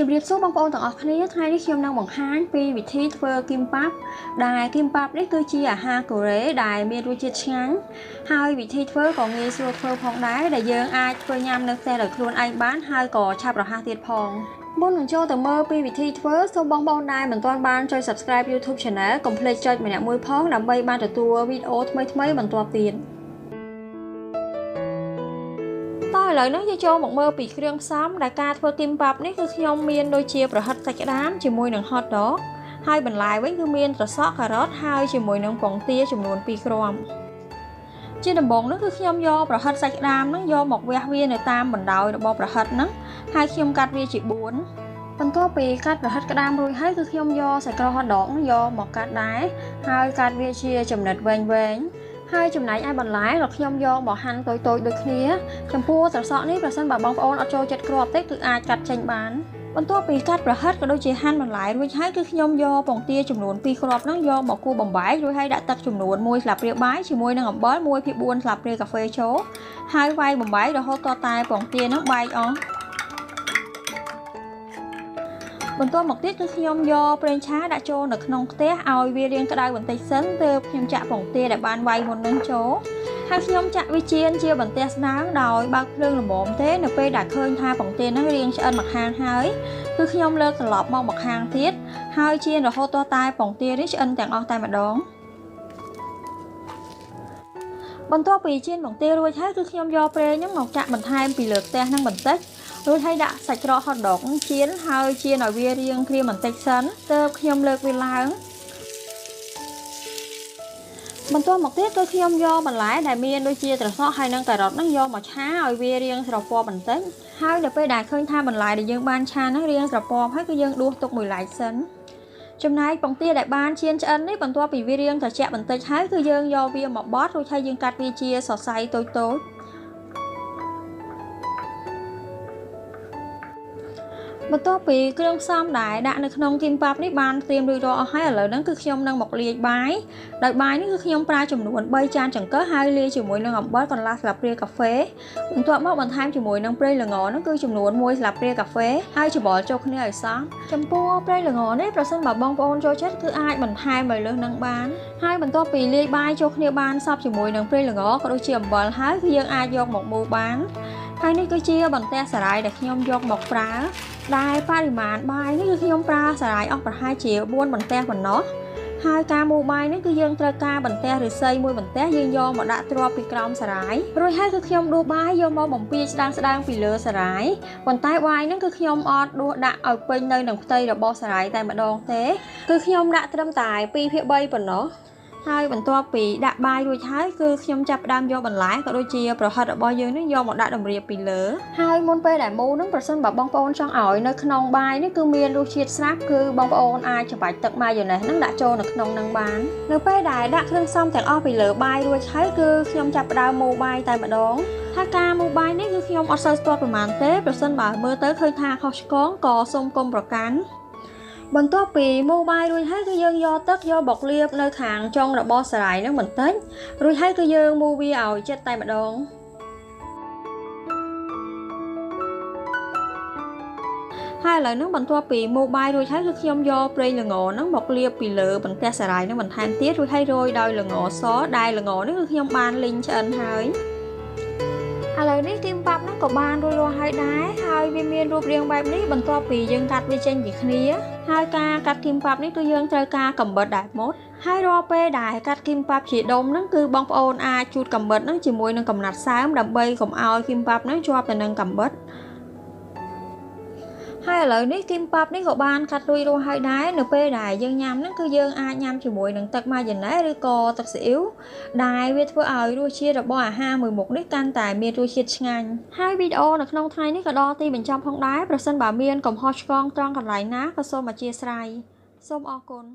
ជម្រាបសួរបងប្អូនទាំងអស់គ្នាថ្ងៃនេះខ្ញុំនឹងបង្ហាញពីវិធីធ្វើគីមប៉ាប់ដែលគីមប៉ាប់នេះគឺជាអាហារកូរ៉េដែលមានរសជាតិឆ្ងាញ់ហើយវិធីធ្វើក៏ងាយស្រួលធ្វើផងដែរដែលយើងអាចធ្វើញ៉ាំនៅផ្ទះដោយខ្លួនឯងបានហើយក៏ឆាប់រហ័សទៀតផងមុននឹងចូលទៅមើលពីវិធីធ្វើសូមបងប្អូនដែលមិនទាន់បានចុច Subscribe YouTube Channel កុំភ្លេចចុចម្នាក់មួយផងដើម្បីបានទទួលវីដេអូថ្មីៗបន្ទាប់ទៀតតោះឥឡូវនេះយើងចូលមកមើលពីគ្រឿងផ្សំដែលការធ្វើគីមប៉ាប់នេះគឺខ្ញុំមានដូចជាប្រហិតសាច់ក្តាមជាមួយនឹង hot dog ហើយបន្លែវិញគឺមានត្រសក់ការ៉ុតហើយជាមួយនឹងពងទាចំនួន2គ្រាប់ជាដំបូងនោះគឺខ្ញុំយកប្រហិតសាច់ក្តាមហ្នឹងយកមកវះវានៅតាមបណ្ដោយរបស់ប្រហិតហ្នឹងហើយខ្ញុំកាត់វាជា4បន្ទាប់ពីកាត់ប្រហិតក្តាមរួចហើយគឺខ្ញុំយកសាច់ក្រក hot dog យកមកកាត់ដែរហើយកាត់វាជាចំណិតវែងហើយចំណែកឯបន្លែក៏ខ្ញុំយកមកហាន់តូចៗដូចគ្នាចំពោះត្រសក់នេះប្រសិនបើបងប្អូនអត់ចូលចិត្តគ្រាប់ទេគឺអាចកាត់ចេញបានបន្ទាប់ពីកាត់ប្រហិតក៏ដូចជាហាន់បន្លែរួចហើយគឺខ្ញុំយកពងទាចំនួន2គ្រាប់ហ្នឹងយកមកគូសបំបែករួចហើយដាក់ទឹកចំនួន1ស្លាបព្រាបាយជាមួយនឹងអំបិល1/4ស្លាបព្រាកាហ្វេចូលហើយវាយបំបែករហូតទាល់តែពងទាហ្នឹងបែកអស់បន្ទាប់មកទៀតគឺខ្ញុំយកប្រេងឆាដាក់ចូលនៅក្នុងខ្ទះឲ្យវារាងក្តៅបន្តិចសិនទើបខ្ញុំចាក់ពងទាដែលបានវាយមុននឹងចូលហើយខ្ញុំចាក់វាចៀនជាបន្ទះស្ដើងដោយបើកភ្លើងល្មមទេនៅពេលដែលឃើញថាពងទាហ្នឹងរាងឆ្អិនម្ខាងហើយគឺខ្ញុំលើកត្រឡប់មកម្ខាងទៀតហើយចៀនរហូតទាល់តែពងទានេះឆ្អិនទាំងអស់តែម្ដងបន្ទាប់ពីចៀនពងទារួចហើយគឺខ្ញុំយកប្រេងហ្នឹងមកចាក់បន្ថែមពីលើខ្ទះហ្នឹងបន្តិចរួចហើយដាក់សាច់ក្រក hot dog ចៀនហើយចៀនឲ្យវារាងក្រៀមបន្តិចសិនទើបខ្ញុំលើកវាឡើងបន្ទាប់មកទៀតគឺខ្ញុំយកបន្លែដែលមានដូចជាត្រសក់ហើយនិងការ៉ុតហ្នឹងយកមកឆាឲ្យវារាងស្រពាប់បន្តិចហើយដល់ពេលដែលឃើញថាបន្លែដែលយើងបានឆាហ្នឹងរាងស្រពាប់ហើយគឺយើងដួសទុកមួយឡែកសិនចំណែកពងទាដែលបានចៀនឆ្អិននេះបន្ទាប់ពីវារាងត្រជាក់បន្តិចហើយគឺយើងយកវាមកបត់រួចហើយយើងកាត់វាជាសរសៃតូចៗបន្ទាប់ពីគ្រឿងផ្សំដែលដាក់នៅក្នុងគីមប៉ាប់នេះបានត្រៀមរួចរាល់អស់ហើយឥឡូវហ្នឹងគឺខ្ញុំនឹងមកលាយបាយដោយបាយនេះគឺខ្ញុំប្រើចំនួន3ចានចង្កឹះហើយលាយជាមួយនឹងអំបិលកន្លះស្លាបព្រាកាហ្វេបន្ទាប់មកបន្ថែមជាមួយនឹងប្រេងល្ងហ្នឹងគឺចំនួន1ស្លាបព្រាកាហ្វេហើយច្របល់ចូលគ្នាឲ្យសព្វចំពោះប្រេងល្ងនេះប្រសិនបើបងប្អូនចូលចិត្តគឺអាចបន្ថែមឲ្យលើសនឹងបានហើយបន្ទាប់ពីលាយបាយចូលគ្នាបានសព្វជាមួយនឹងប្រេងល្ងក៏ដូចជាអំបិលហើយគឺយើងអាចយកមកមូលបានហើយនេះគឺជាបន្ទះសារាយដែលខ្ញុំយកមកប្រើដែលបរិមាណបាយនេះគឺខ្ញុំប្រើសារាយអស់ប្រហែលជា4បន្ទះប៉ុណ្ណោះហើយការមូលបាយនេះគឺយើងត្រូវការបន្ទះឫស្សីមួយបន្ទះយើងយកមកដាក់ទ្រាប់ពីក្រោមសារាយរួចហើយគឺខ្ញុំដួសបាយយកមកបំពាយស្ដើងពីលើសារាយប៉ុន្តែបាយនេះគឺខ្ញុំអត់ដួសដាក់ឲ្យពេញនៅនឹងផ្ទៃរបស់សារាយតែម្ដងទេគឺខ្ញុំដាក់ត្រឹមតែ2/3ប៉ុណ្ណោះហើយបន្ទាប់ពីដាក់បាយរួចហើយគឺខ្ញុំចាប់ផ្ដើមយកបន្លែក៏ដូចជាប្រហិតរបស់យើងនេះយកមកដាក់តម្រៀបពីលើហើយមុនពេលដែលមូលហ្នឹងប្រសិនបើបងប្អូនចង់ឲ្យនៅក្នុងបាយនេះគឺមានរសជាតិស្រាប់គឺបងប្អូនអាចច្របាច់ទឹកម៉ាយ៉ូណេសហ្នឹងដាក់ចូលនៅក្នុងហ្នឹងបាននៅពេលដែលដាក់គ្រឿងផ្សំទាំងអស់ពីលើបាយរួចហើយគឺខ្ញុំចាប់ផ្ដើមមូលបាយតែម្ដងហើយការមូលបាយនេះគឺខ្ញុំអត់សូវស្ទាត់ប្រហែលទេប្រសិនបើមើលទៅឃើញថាខុសឆ្គងក៏សូមកុំប្រកាន់បន្ទាប់ពីមូលបាយរួចហើយគឺយើងយកទឹកយកបុកលាបនៅខាងចុងរបស់សារាយហ្នឹងបន្តិចរួចហើយគឺយើងមូលវាឲ្យជិតតែម្ដងហើយឥឡូវហ្នឹងបន្ទាប់ពីមូលបាយរួចហើយគឺខ្ញុំយកប្រេងល្ងហ្នឹងមកលាបពីលើបន្ទះសារាយហ្នឹងបន្ថែមទៀតរួចហើយរោយដោយល្ងសដែលល្ងនេះគឺខ្ញុំបានលីងឆ្អិនហើយឥឡូវនេះគីមប៉ាប់ហ្នឹងក៏បានរួចរាល់ហើយដែរហើយវាមានរូបរាងបែបនេះបន្ទាប់ពីយើងកាត់វាចេញពីគ្នាហើយការកាត់គីមប៉ាប់នេះគឺយើងត្រូវការកាំបិតដែលមុតហើយរាល់ពេលដែលកាត់គីមប៉ាប់ជាដុំហ្នឹងគឺបងប្អូនអាចជូតកាំបិតហ្នឹងជាមួយនឹងកំណាត់សើមដើម្បីកុំឲ្យគីមប៉ាប់ហ្នឹងជាប់ទៅនឹងកាំបិតហើយឥឡូវនេះគីមប៉ាប់នេះក៏បានកាត់រួចរាល់ហើយដែរនៅពេលដែលយើងញ៉ាំហ្នឹងគឺយើងអាចញ៉ាំជាមួយនឹងទឹកម៉ាយ៉ូណេសឬក៏ទឹកស៊ីអ៊ីវដែលវាធ្វើឲ្យរសជាតិរបស់អាហារមួយមុខនេះកាន់តែមានរសជាតិឆ្ងាញ់ហើយវីដេអូនៅក្នុងថ្ងៃនេះក៏ដល់ទីបញ្ចប់ផងដែរប្រសិនបើមានកំហុសឆ្គងត្រង់កន្លែងណាក៏សូមអធិស្ឋានសូមអរគុណ